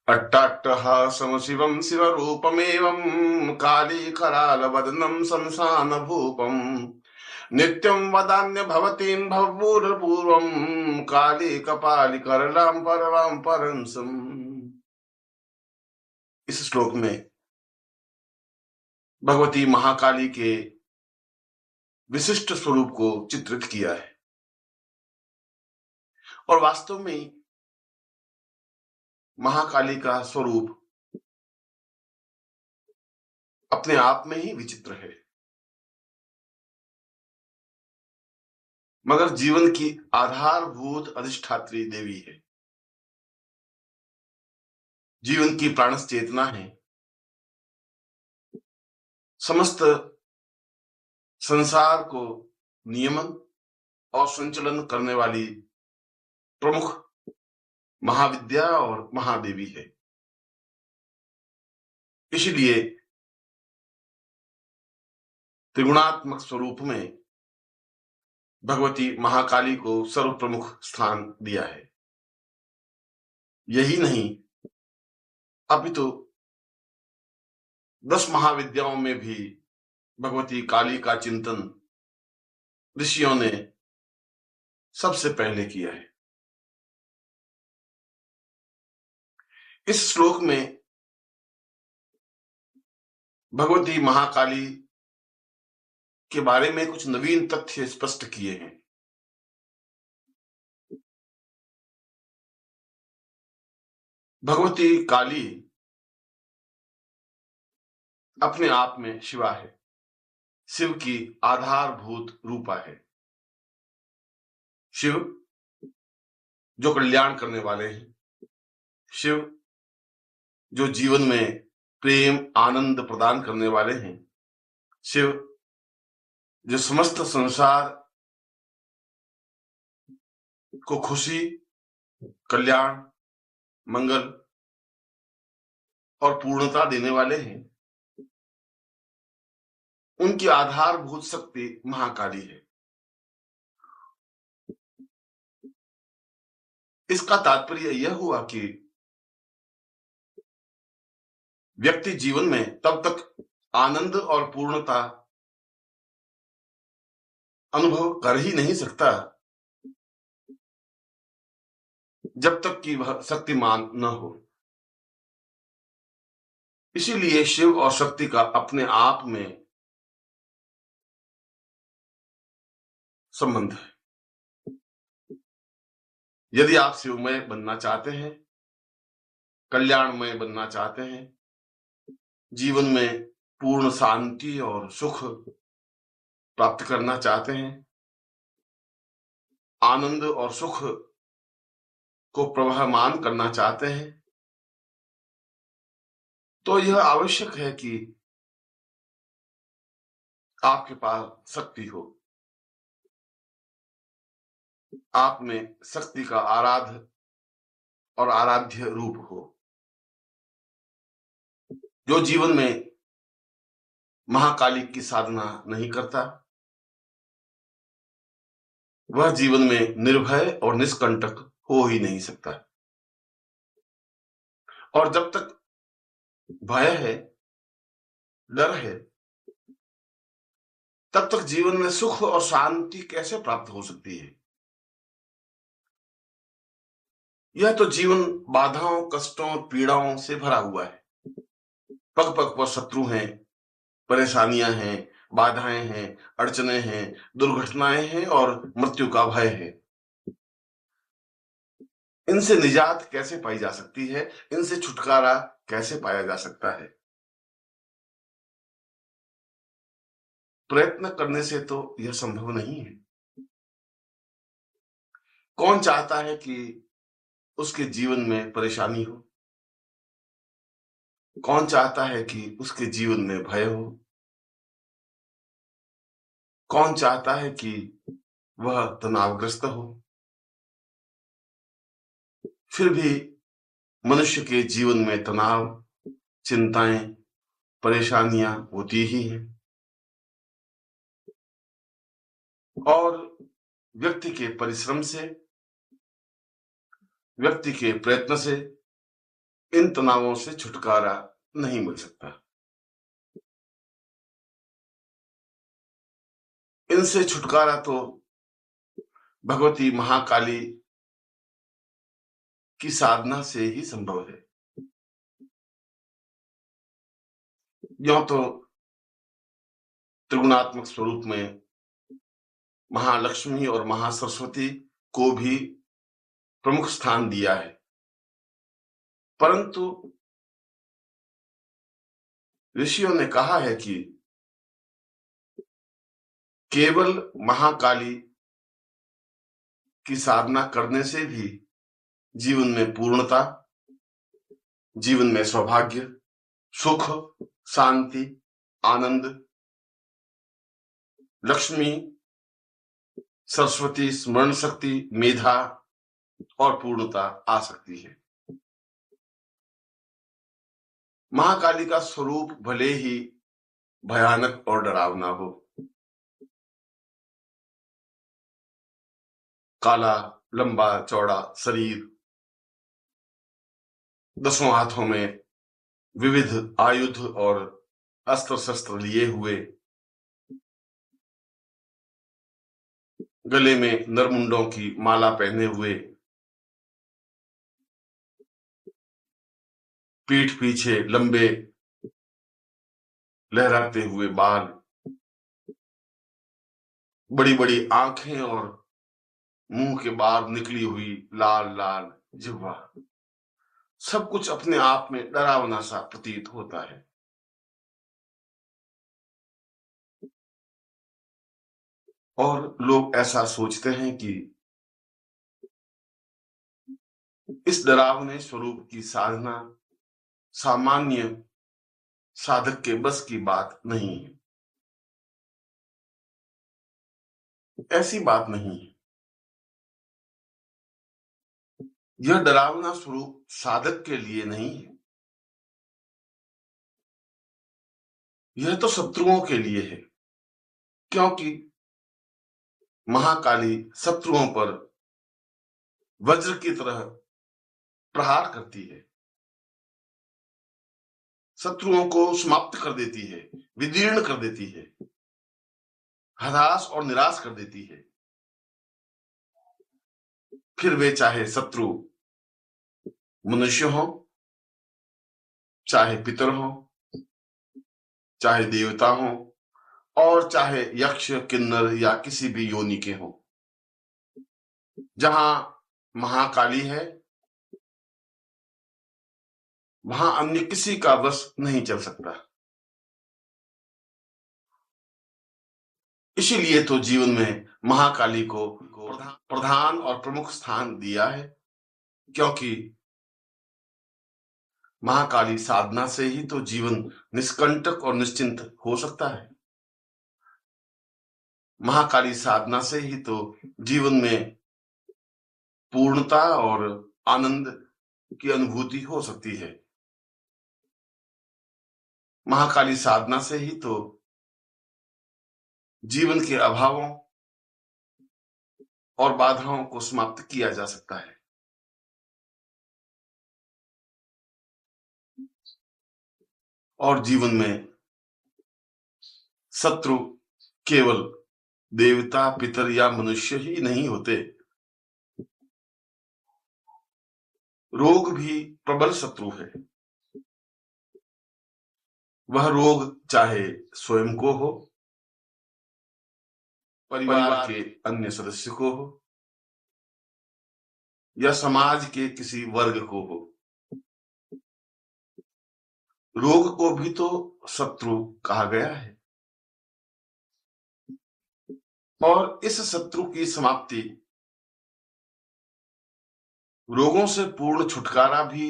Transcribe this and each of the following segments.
अट्टाट्टहासं शिवं शिवरूपमेवं कालीकरालवदनं शंसानभूपम् नित्यं वदान्य भवतीं भवभूतपूर्वं काली कपालिकरलां परवां परंसम्। इस श्लोक में भगवती महाकाली के विशिष्ट स्वरूप को चित्रित किया है और वास्तव में महाकाली का स्वरूप अपने आप में ही विचित्र है, मगर जीवन की आधारभूत अधिष्ठात्री देवी है, जीवन की प्राण चेतना है, समस्त संसार को नियमन और संचलन करने वाली प्रमुख महाविद्या और महादेवी है। इसलिए त्रिगुणात्मक स्वरूप में भगवती महाकाली को सर्व प्रमुख स्थान दिया है। यही नहीं, अपितु 10 महाविद्याओं में भी भगवती काली का चिंतन ऋषियों ने सबसे पहले किया है। इस श्लोक में भगवती महाकाली के बारे में कुछ नवीन तथ्य स्पष्ट किए हैं। भगवती काली अपने आप में शिवा है, शिव की आधारभूत रूपा है। शिव जो कल्याण करने वाले हैं, शिव जो जीवन में प्रेम आनंद प्रदान करने वाले हैं, शिव जो समस्त संसार को खुशी, कल्याण, मंगल और पूर्णता देने वाले हैं, उनकी आधारभूत शक्ति महाकाली है। इसका तात्पर्य यह हुआ कि व्यक्ति जीवन में तब तक आनंद और पूर्णता अनुभव कर ही नहीं सकता जब तक कि वह शक्तिमान न हो। इसीलिए शिव और शक्ति का अपने आप में संबंध है। यदि आप शिवमय बनना चाहते हैं, कल्याणमय बनना चाहते हैं, जीवन में पूर्ण शांति और सुख प्राप्त करना चाहते हैं, आनंद और सुख को प्रवहमान करना चाहते हैं, तो यह आवश्यक है कि आपके पास शक्ति हो, आप में शक्ति का आराध्य और आराध्य रूप हो। जो जीवन में महाकाली की साधना नहीं करता, वह जीवन में निर्भय और निष्कंटक हो ही नहीं सकता। और जब तक भय है, डर है, तब तक जीवन में सुख और शांति कैसे प्राप्त हो सकती है? यह तो जीवन बाधाओं, कष्टों, पीड़ाओं से भरा हुआ है। पग पग पर शत्रु हैं, परेशानियां हैं, बाधाएं हैं, अड़चने हैं, दुर्घटनाएं हैं और मृत्यु का भय है। इनसे निजात कैसे पाई जा सकती है? इनसे छुटकारा कैसे पाया जा सकता है? प्रयत्न करने से तो यह संभव नहीं है। कौन चाहता है कि उसके जीवन में परेशानी हो? कौन चाहता है कि उसके जीवन में भय हो? कौन चाहता है कि वह तनावग्रस्त हो? फिर भी मनुष्य के जीवन में तनाव, चिंताएं, परेशानियां होती ही हैं और व्यक्ति के परिश्रम से, व्यक्ति के प्रयत्न से इन तनावों से छुटकारा नहीं मिल सकता। इनसे छुटकारा तो भगवती महाकाली की साधना से ही संभव है। यों तो त्रिगुणात्मक स्वरूप में महालक्ष्मी और महासरस्वती को भी प्रमुख स्थान दिया है, परंतु ऋषियों ने कहा है कि केवल महाकाली की साधना करने से भी जीवन में पूर्णता, जीवन में सौभाग्य, सुख, शांति, आनंद, लक्ष्मी, सरस्वती, स्मरण शक्ति, मेधा और पूर्णता आ सकती है। महाकाली का स्वरूप भले ही भयानक और डरावना हो, काला, लंबा चौड़ा शरीर, 10 हाथों में विविध आयुध और अस्त्र शस्त्र लिए हुए, गले में नरमुंडों की माला पहने हुए, पीठ पीछे लंबे लहराते हुए बाल, बड़ी बड़ी आंखें और मुंह के बाहर निकली हुई लाल लाल जिह्वा, सब कुछ अपने आप में डरावना सा प्रतीत होता है। और लोग ऐसा सोचते हैं कि इस डरावने स्वरूप की साधना सामान्य साधक के बस की बात नहीं है। ऐसी बात नहीं है। यह डरावना स्वरूप साधक के लिए नहीं है, यह तो शत्रुओं के लिए है, क्योंकि महाकाली शत्रुओं पर वज्र की तरह प्रहार करती है, शत्रुओं को समाप्त कर देती है, विदीर्ण कर देती है, हताश और निराश कर देती है। फिर वे चाहे शत्रु मनुष्य हो, चाहे पितर हो, चाहे देवता हो, और चाहे यक्ष, किन्नर या किसी भी योनि के हो। जहां महाकाली है, वहां अन्य किसी का बस नहीं चल सकता। इसीलिए तो जीवन में महाकाली को प्रधान और प्रमुख स्थान दिया है, क्योंकि महाकाली साधना से ही तो जीवन निष्कंटक और निश्चिंत हो सकता है। महाकाली साधना से ही तो जीवन में पूर्णता और आनंद की अनुभूति हो सकती है। महाकाली साधना से ही तो जीवन के अभावों और बाधाओं को समाप्त किया जा सकता है। और जीवन में शत्रु केवल देवता, पितर या मनुष्य ही नहीं होते, रोग भी प्रबल शत्रु है। वह रोग चाहे स्वयं को हो, परिवार के अन्य सदस्य को हो, या समाज के किसी वर्ग को हो, रोग को भी तो शत्रु कहा गया है। और इस शत्रु की समाप्ति, रोगों से पूर्ण छुटकारा भी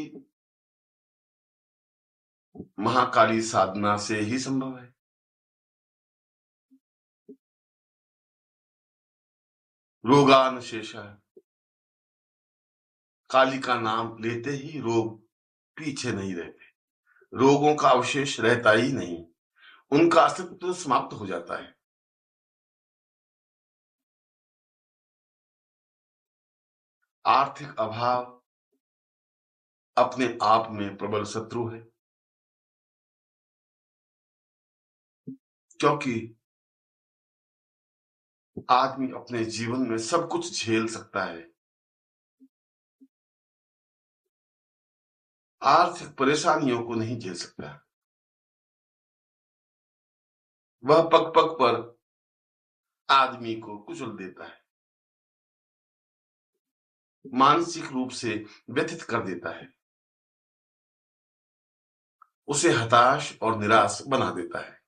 महाकाली साधना से ही संभव है। रोगान शेषा, काली का नाम लेते ही रोग पीछे नहीं रहते, रोगों का अवशेष रहता ही नहीं, उनका अस्तित्व समाप्त हो जाता है। आर्थिक अभाव, अपने आप में प्रबल शत्रु है, क्योंकि आदमी अपने जीवन में सब कुछ झेल सकता है, आर्थिक परेशानियों को नहीं झेल सकता। वह पग पग पर आदमी को कुचल देता है, मानसिक रूप से व्यथित कर देता है, उसे हताश और निराश बना देता है।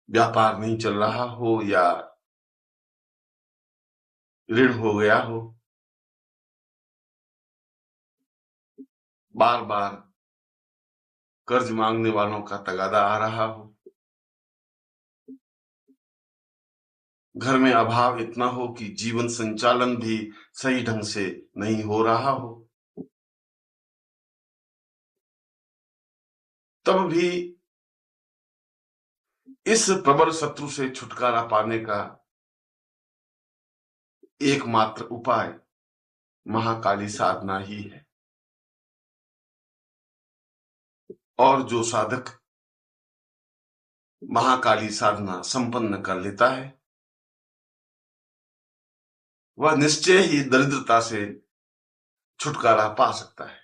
व्यापार नहीं चल रहा हो या ऋण हो गया हो, बार बार कर्ज मांगने वालों का तगादा आ रहा हो, घर में अभाव इतना हो कि जीवन संचालन भी सही ढंग से नहीं हो रहा हो, तब भी इस प्रबल शत्रु से छुटकारा पाने का एकमात्र उपाय महाकाली साधना ही है। और जो साधक महाकाली साधना संपन्न कर लेता है, वह निश्चय ही दरिद्रता से छुटकारा पा सकता है।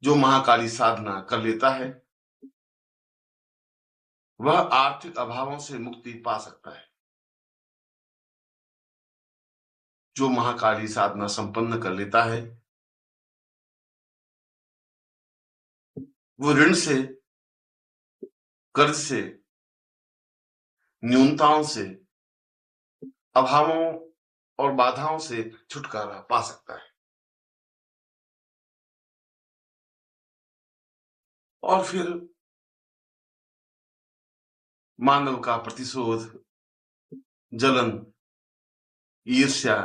जो महाकाली साधना कर लेता है, वह आर्थिक अभावों से मुक्ति पा सकता है। जो महाकाली साधना संपन्न कर लेता है, वो ऋण से, कर्ज से, न्यूनताओं से, अभावों और बाधाओं से छुटकारा पा सकता है। और फिर मानव का प्रतिशोध, जलन, ईर्ष्या,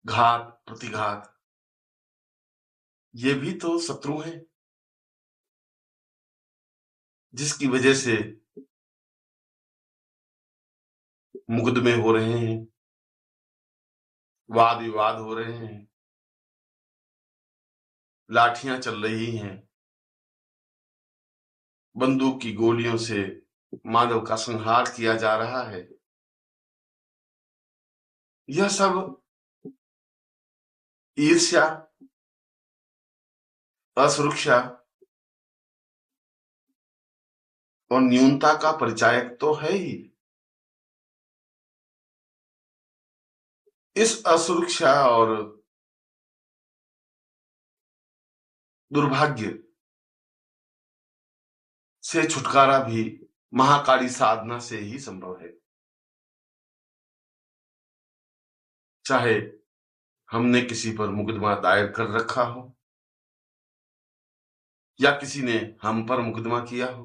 घात, प्रतिघात, ये भी तो शत्रु हैं, जिसकी वजह से मुकदमे हो रहे हैं, वाद विवाद हो रहे हैं, लाठियां चल रही हैं, बंदूक की गोलियों से मानव का संहार किया जा रहा है। यह सब ईर्ष्या, असुरक्षा और न्यूनता का परिचायक तो है ही। इस असुरक्षा और दुर्भाग्य से छुटकारा भी महाकाली साधना से ही संभव है। चाहे हमने किसी पर मुकदमा दायर कर रखा हो या किसी ने हम पर मुकदमा किया हो।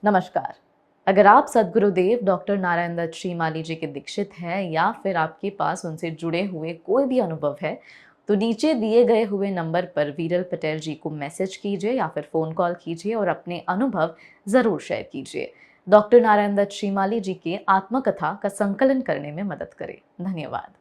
नमस्कार। अगर आप सद्गुरुदेव डॉक्टर नारायण दत्त श्रीमाली जी के दीक्षित हैं या फिर आपके पास उनसे जुड़े हुए कोई भी अनुभव है, तो नीचे दिए गए हुए नंबर पर वीरल पटेल जी को मैसेज कीजिए या फिर फ़ोन कॉल कीजिए और अपने अनुभव ज़रूर शेयर कीजिए। डॉक्टर नारायण दत्त श्रीमाली जी की आत्मकथा का संकलन करने में मदद करें। धन्यवाद।